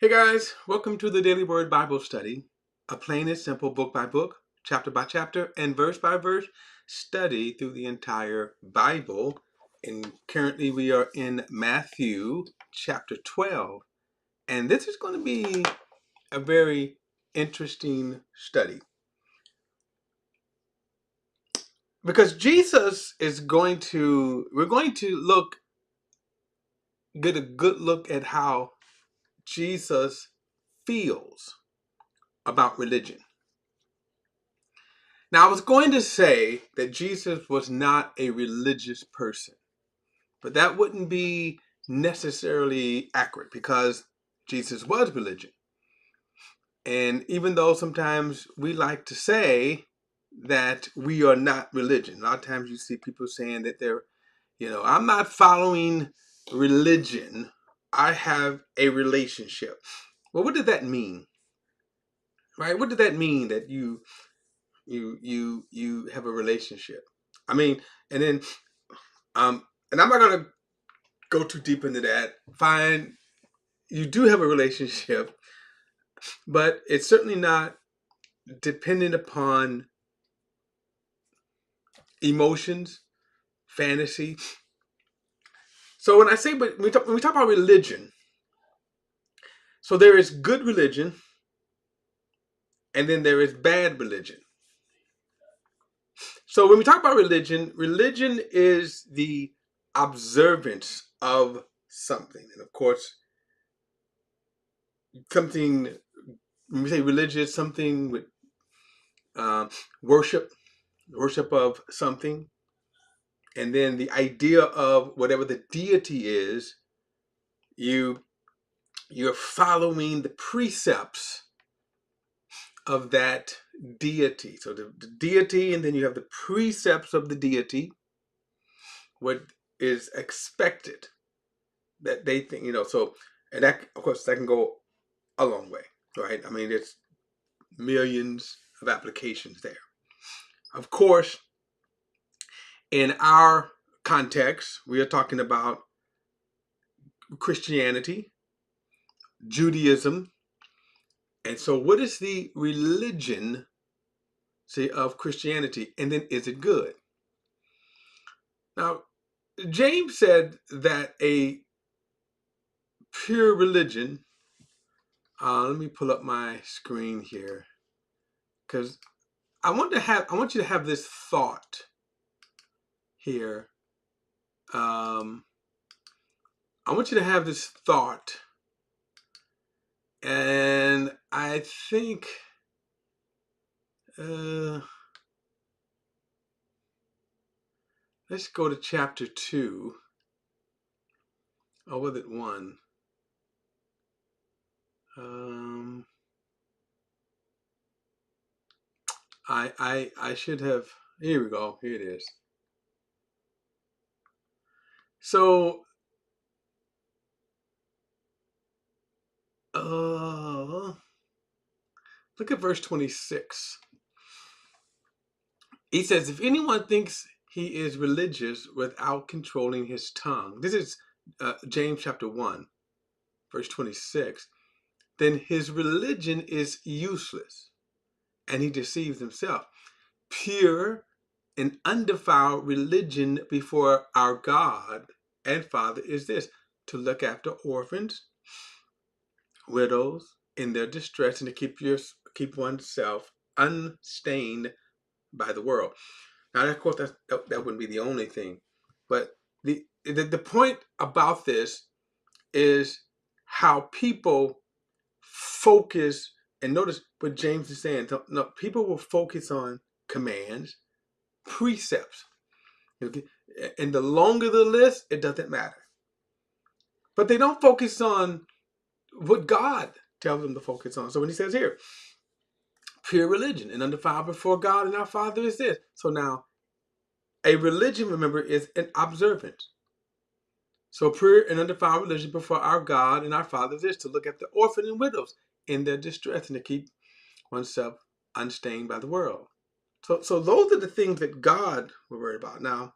Hey guys, welcome to the Daily Word Bible Study, a plain and simple book by book, chapter by chapter, and verse by verse study through the entire Bible. And currently we are in Matthew chapter 12. And this is going to be a very interesting study. Because we're going to get a good look at how Jesus feels about religion. Now, I was going to say that Jesus was not a religious person, but that wouldn't be necessarily accurate because Jesus was religion. And even though sometimes we like to say that we are not religion, a lot of times you see people saying that I'm not following religion, I have a relationship. Well, what did that mean? Right? What did that mean that you have a relationship? I mean, and then and I'm not gonna go too deep into that. Fine, you do have a relationship, but it's certainly not dependent upon emotions, fantasy. So when we talk about religion, so there is good religion, and then there is bad religion. So when we talk about religion, religion is the observance of something, and of course, something. When we say religious, something with uh, worship, worship of something, and then the idea of whatever the deity is, you you're following the precepts of that deity. So the deity, and then you have the precepts of the deity, what is expected that they think, so, and that, of course, that can go a long way, right? I mean, there's millions of applications there. Of course, in our context, we are talking about Christianity, Judaism. And so what is the religion, say, of Christianity? And then is it good? Now, James said that a pure religion, let me pull up my screen here, because I want you to have this thought here. I want you to have this thought, and I think let's go to chapter 2. Or was it 1? I should have. Here we go. Here it is. So, look at verse 26. He says, if anyone thinks he is religious without controlling his tongue, this is James chapter 1, verse 26, then his religion is useless and he deceives himself. Pure and undefiled religion before our God and Father is this: to look after orphans, widows in their distress, and to keep oneself unstained by the world. Now, of course, that wouldn't be the only thing, but the point about this is how people focus. And notice what James is saying. No, people will focus on commands, precepts. Okay? And the longer the list, it doesn't matter. But they don't focus on what God tells them to focus on. So when he says here, pure religion and undefiled before God and our Father is this. So now, a religion, remember, is an observance. So pure and undefiled religion before our God and our Father is this: to look at the orphan and widows in their distress and to keep oneself unstained by the world. So those are the things that God will worry about. Now,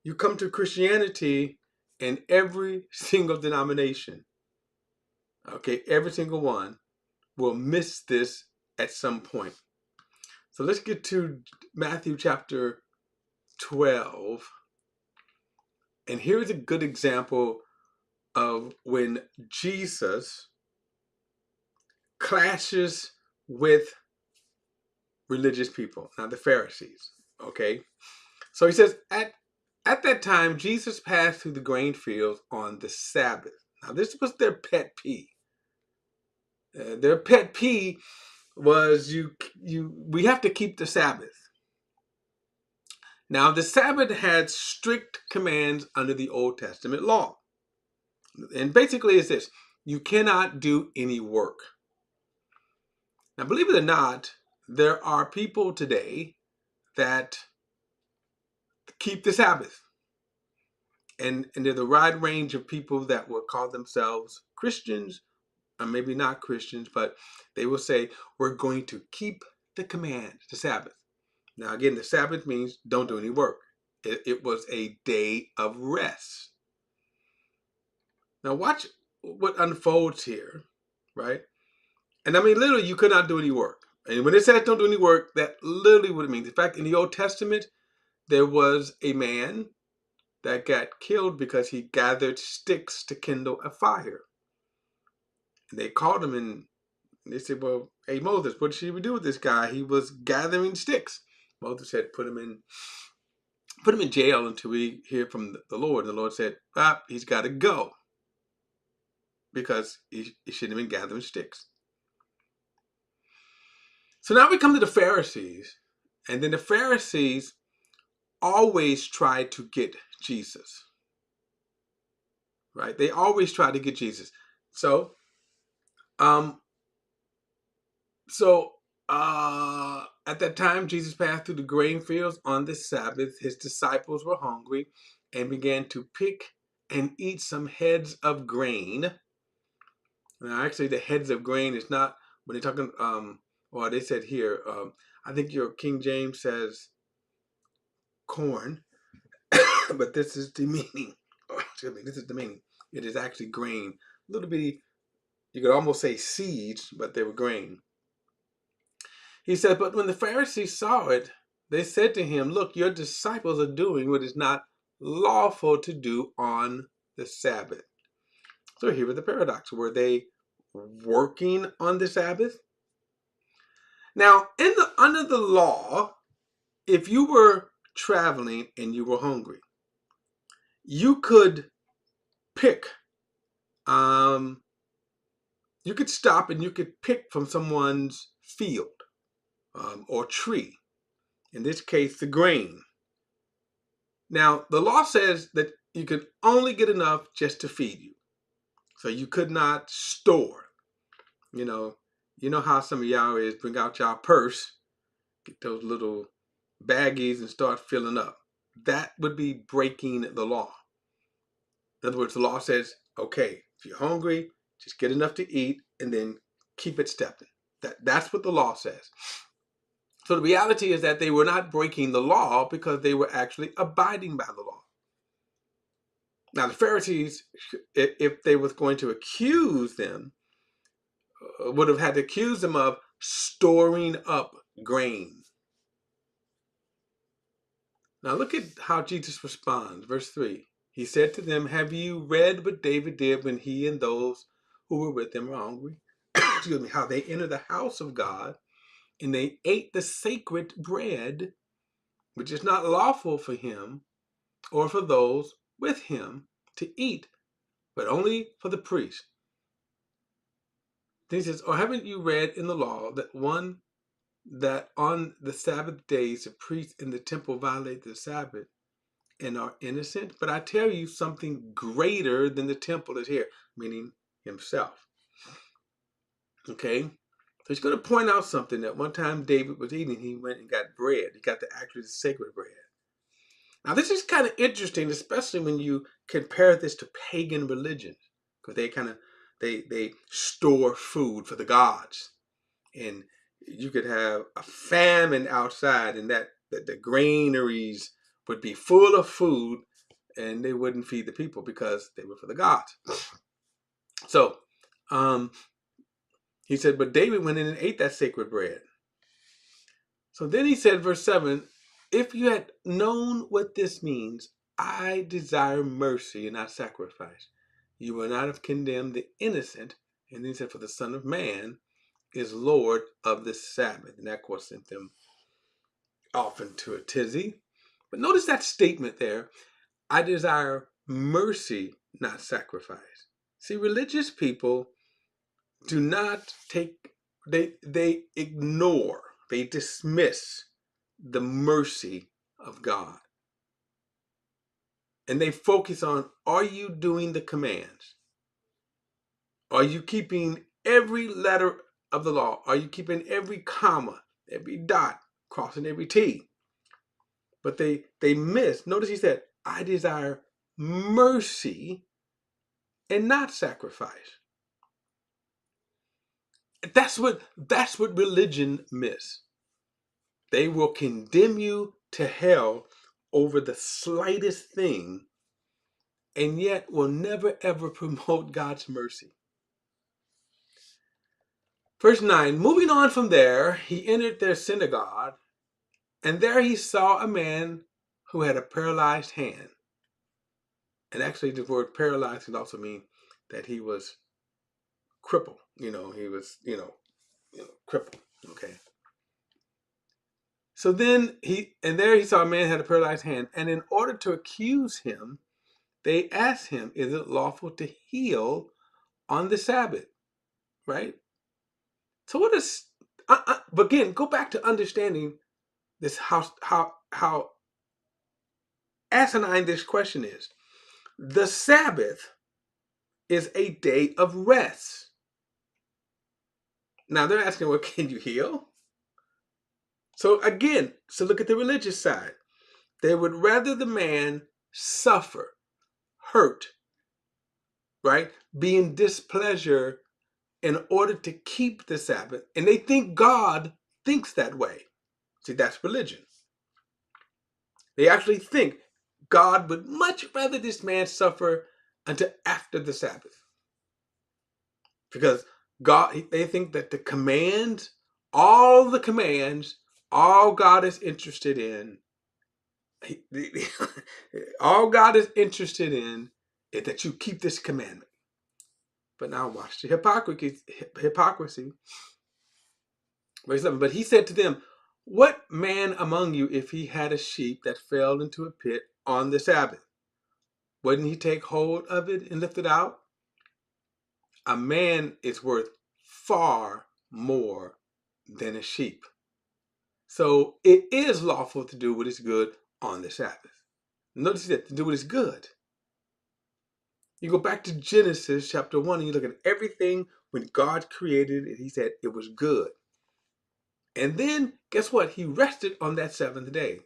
you come to Christianity, and every single denomination Okay, every single one will miss this at some point. So let's get to Matthew chapter 12. And here's a good example of when Jesus clashes with religious people, now the Pharisees. Okay, so he says, at that time, Jesus passed through the grain fields on the Sabbath. Now, this was their pet peeve. Their pet peeve was we have to keep the Sabbath. Now, the Sabbath had strict commands under the Old Testament law. And basically it's this: you cannot do any work. Now, believe it or not, there are people today that keep the Sabbath. And there's a wide range of people that will call themselves Christians, or maybe not Christians, but they will say, we're going to keep the command, the Sabbath. Now, again, the Sabbath means don't do any work. It was a day of rest. Now, watch what unfolds here, right? And I mean, literally, you could not do any work. And when it says don't do any work, that literally what it means. In fact, in the Old Testament, there was a man that got killed because he gathered sticks to kindle a fire. And they called him and they said, well, hey, Moses, what should we do with this guy? He was gathering sticks. Moses said, put him in jail until we hear from the Lord. And the Lord said, he's got to go because he shouldn't have been gathering sticks. So now we come to the Pharisees. And then the Pharisees always try to get Jesus. Right? They always try to get Jesus. So, at that time, Jesus passed through the grain fields on the Sabbath. His disciples were hungry and began to pick and eat some heads of grain. Now, actually, the heads of grain is not, when they're talking, well, they said here, I think your King James says corn, but this is the meaning. Oh, excuse me, this is the meaning. It is actually grain. A little bitty, you could almost say seeds, but they were grain. He said, but when the Pharisees saw it, they said to him, look, your disciples are doing what is not lawful to do on the Sabbath. So here was the paradox. Were they working on the Sabbath? Now, under the law, if you were traveling and you were hungry, you could pick, you could stop and you could pick from someone's field or tree. In this case, the grain. Now, the law says that you could only get enough just to feed you. So you could not store. You know how some of y'all is bring out y'all purse, get those little baggies and start filling up. That would be breaking the law. In other words, the law says, okay, if you're hungry, just get enough to eat and then keep it stepping. That's what the law says. So the reality is that they were not breaking the law because they were actually abiding by the law. Now, the Pharisees, if they was going to accuse them, would have had to accuse them of storing up grain. Now, look at how Jesus responds. Verse 3. He said to them, have you read what David did when he and those who were with him were hungry? Excuse me, how they entered the house of God and they ate the sacred bread, which is not lawful for him or for those with him to eat, but only for the priest. Then he says, or haven't you read in the law that on the Sabbath days the priests in the temple violate the Sabbath and are innocent? But I tell you, something greater than the temple is here, meaning himself. Okay? So he's going to point out something that one time David was eating, he went and got bread. He got the actual sacred bread. Now, this is kind of interesting, especially when you compare this to pagan religions, because they store food for the gods, and you could have a famine outside, and that the granaries would be full of food, and they wouldn't feed the people because they were for the gods. So, Um, he said, but David went in and ate that sacred bread. So then he said, verse 7, if you had known what this means, I desire mercy and not sacrifice, you would not have condemned the innocent. And then he said, for the Son of Man is Lord of the Sabbath. And that, of course, sent them off into a tizzy. But notice that statement there, I desire mercy, not sacrifice. See, religious people do not take, they ignore, they dismiss the mercy of God. And they focus on, are you doing the commands? Are you keeping every letter of the law? Are you keeping every comma, every dot, crossing every T? But they miss. Notice he said, I desire mercy and not sacrifice. That's what religion miss. They will condemn you to hell over the slightest thing, and yet will never ever promote God's mercy. Verse 9, moving on from there, he entered their synagogue, and there he saw a man who had a paralyzed hand. And actually the word paralyzed can also mean that he was crippled. He was, crippled. Okay. So then there he saw a man who had a paralyzed hand, and in order to accuse him, they asked him, is it lawful to heal on the Sabbath? Right? So what is, but again, go back to understanding this, how asinine this question is. The Sabbath is a day of rest. Now they're asking, well, can you heal? So again, look at the religious side. They would rather the man suffer, hurt, right? Be in displeasure in order to keep the Sabbath. And they think God thinks that way. See, that's religion. They actually think God would much rather this man suffer until after the Sabbath. Because they think that the commands, all God is interested in, all God is interested in is that you keep this commandment. But now watch the hypocrisy. Verse 11, but he said to them, what man among you, if he had a sheep that fell into a pit on the Sabbath, wouldn't he take hold of it and lift it out? A man is worth far more than a sheep. So it is lawful to do what is good on the Sabbath. Notice that, to do what is good. You go back to Genesis chapter 1 and you look at everything when God created it, he said it was good. And then, guess what? He rested on that seventh day.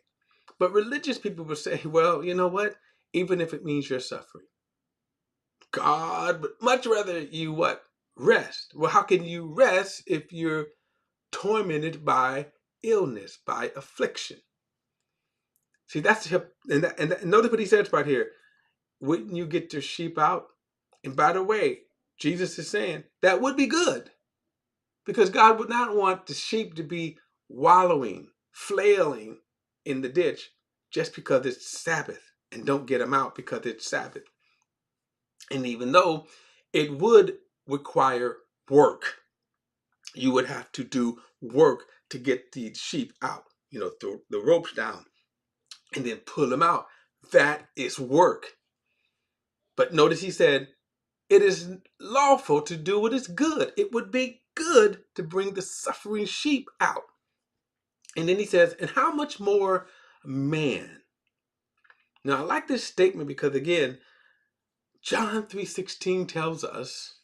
But religious people will say, well, you know what? Even if it means you're suffering, God would much rather you what? Rest. Well, how can you rest if you're tormented by illness, by affliction? See, that's and notice what he says right here. Wouldn't you get your sheep out? And by the way, Jesus is saying that would be good, because God would not want the sheep to be wallowing, flailing in the ditch just because it's Sabbath, and don't get them out because it's Sabbath. And even though it would require work, you would have to do work to get the sheep out, throw the ropes down and then pull them out. That is work. But notice he said, it is lawful to do what is good. It would be good to bring the suffering sheep out. And then he says, and how much more man? Now I like this statement because again, John 3:16 tells us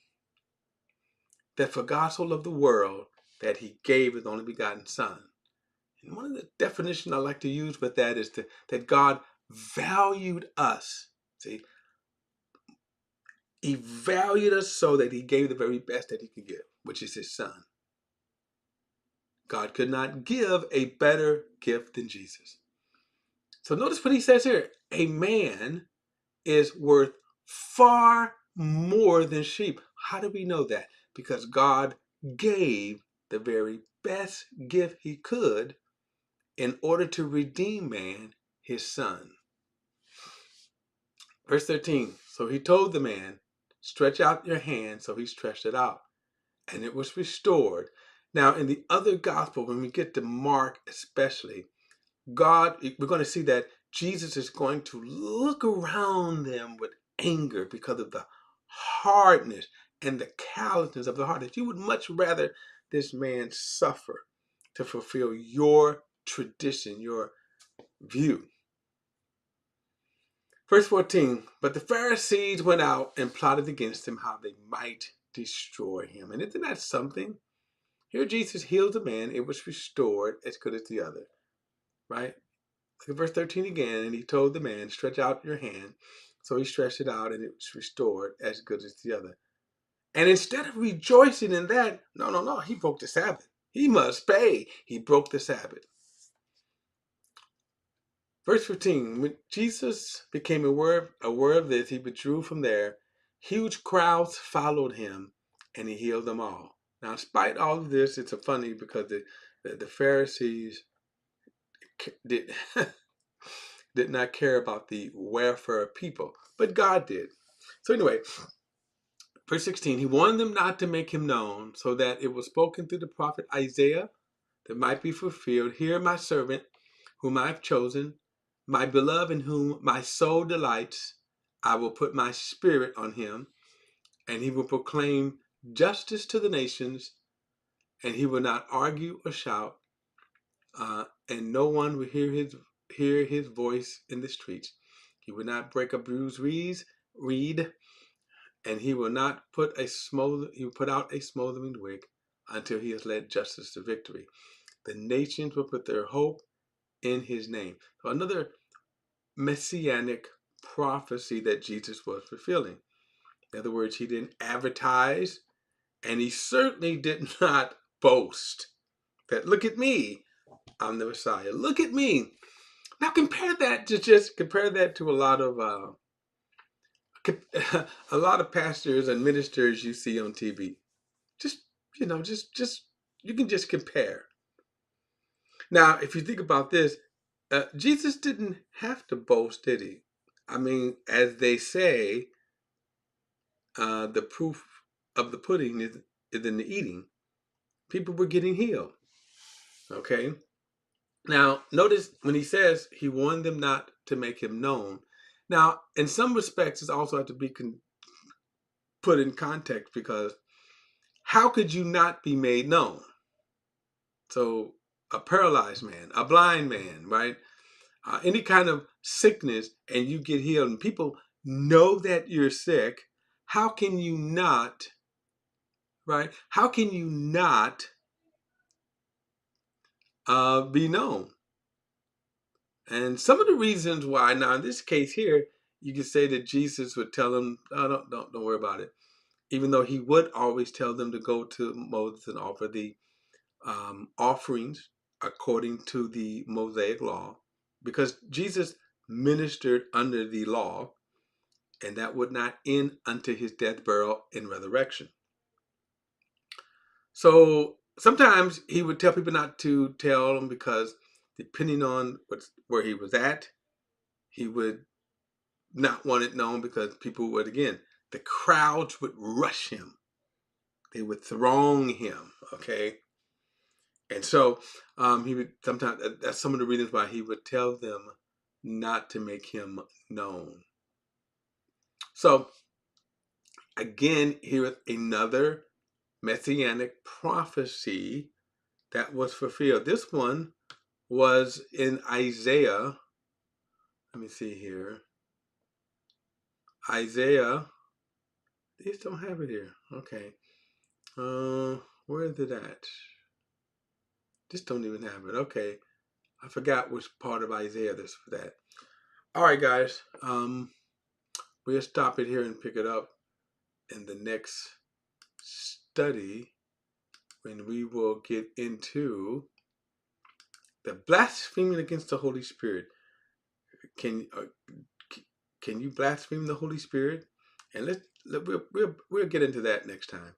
that for God so loved the world that he gave his only begotten son. And one of the definitions I like to use with that is that God valued us. See, he valued us so that he gave the very best that he could give, which is his son. God could not give a better gift than Jesus. So notice what he says here. A man is worth far more than sheep. How do we know that? Because God gave the very best gift he could in order to redeem man, his son. Verse 13, so he told the man, stretch out your hand. So he stretched it out, and it was restored. Now, in the other gospel, when we get to Mark especially, we're going to see that Jesus is going to look around them with anger because of the hardness and the callousness of the heart. That you would much rather this man suffer to fulfill your tradition, your view. Verse 14, but the Pharisees went out and plotted against him how they might destroy him. And isn't that something? Here Jesus healed the man, it was restored as good as the other, right? Look at verse 13 again, and he told the man, stretch out your hand. So he stretched it out, and it was restored as good as the other. And instead of rejoicing in that, no, he broke the Sabbath. He must pay. He broke the Sabbath. Verse 15, when Jesus became aware of this, he withdrew from there. Huge crowds followed him, and he healed them all. Now, in spite of all of this, it's funny because the Pharisees did, did not care about the welfare of people, but God did. So anyway, verse 16, he warned them not to make him known, so that it was spoken through the prophet Isaiah that might be fulfilled. Hear my servant, whom I have chosen, my beloved in whom my soul delights. I will put my spirit on him, and he will proclaim justice to the nations, and he will not argue or shout, and no one will hear his voice in the streets. He will not break a bruised reed, and he will not put out a smoldering wick until he has led justice to victory. The nations will put their hope in his name. So another messianic prophecy that Jesus was fulfilling. In other words, he didn't advertise, and he certainly did not boast that, look at me, I'm the Messiah. Look at me. Now compare that to a lot of pastors and ministers you see on TV. Just you can just compare. Now, if you think about this, Jesus didn't have to boast, did he? I mean, as they say, the proof of the pudding is in the eating. People were getting healed. Okay. Now, notice when he says he warned them not to make him known. Now, in some respects, it's also have to be put in context, because how could you not be made known? So, a paralyzed man, a blind man, right? Any kind of sickness, and you get healed, and people know that you're sick. How can you not, right? How can you not be known? And some of the reasons why, now in this case here, you could say that Jesus would tell them, oh, don't worry about it. Even though he would always tell them to go to Moses and offer the offerings according to the Mosaic law, because Jesus ministered under the law, and that would not end until his death, burial, and resurrection. So sometimes he would tell people not to tell them, because depending on where he was at, he would not want it known, because people would, again, the crowds would rush him. They would throng him, okay? And so he would sometimes, that's some of the reasons why he would tell them not to make him known. So again, here is another messianic prophecy that was fulfilled. This one was in Isaiah. Let me see here. Isaiah. These don't have it here. Okay. Where is it at? Just don't even have it. Okay. I forgot which part of Isaiah this for that. All right, guys. We'll stop it here and pick it up in the next study, when we will get into the blaspheming against the Holy Spirit. Can you blaspheme the Holy Spirit? And we'll get into that next time.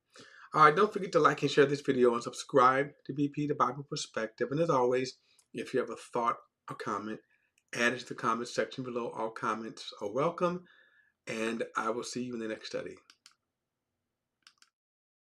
All right, don't forget to like and share this video and subscribe to BP, the Bible Perspective. And as always, if you have a thought or comment, add it to the comment section below. All comments are welcome. And I will see you in the next study.